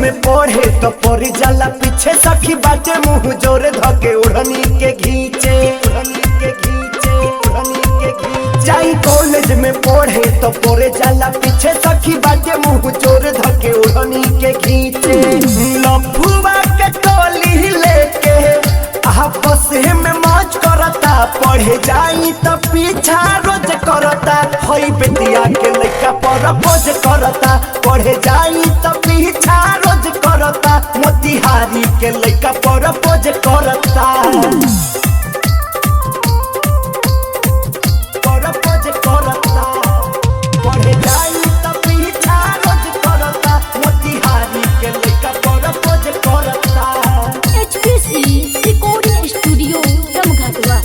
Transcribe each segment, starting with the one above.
में पढ़े तो पड़ जाला पीछे सखी बाटे मुंह जोरे धके उड़नी के घींचे जाई कॉलेज में पढ़े तो पड़े जाला पीछे सखी बाटे मुंह जोरे धके उड़नी के घींचे लफुआ के टोली लेके आपस में मौज करता पढ़े जाई तो पीछा रोज करता हई बेटिया के लइका पर बोझ करता पढ़े जाई तो पीछा रोज करता मोतिहारी के लइका पर बोझ करता पढ़े जाई तो पीछा रोज करता मोतिहारी के लइका पर बोझ करता HPC रिकॉर्डिंग स्टूडियो रमघाटवा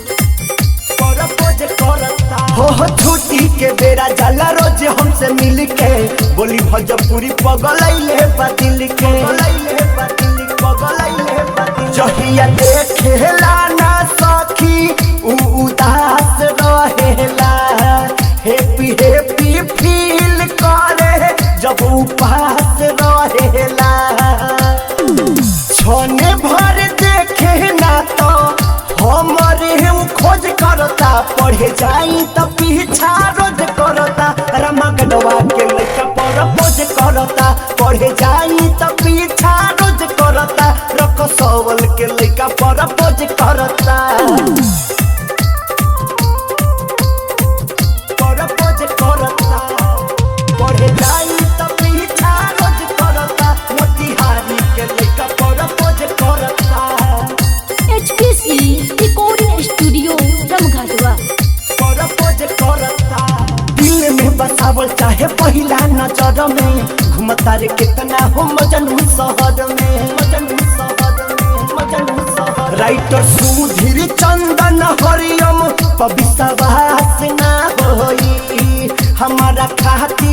हो छुट्टी के बेरा जाला रोज हमसे मिल के बोली भोजपुरी पगलैले बदिल के जहिया देखेला ना सखी उदास रहेला हैप्पी हैप्पी फील करे जब उपास रहेला छने भर देखे ना तो हमरे खोज करता पढ़े जाई तो पीछा रोज करता रमगडवा के लइका पर बोझ करता पढ़े जाई तो पीछा रोज करता रकसवल के लइका पर बोझ करता पढ़े जाई तो पीछा रोज करता मोतिहारी के लइका पर बोझ करता HPC रिकॉर्डिंग स्टूडियो रमघाटवा दिल में बसावल चाहे पहिला नजर में घूमता रे कितना हो मजनू शहर में राइटर सुधीर चंदन हरियम पवित्रवास ना होई हमारा खातिर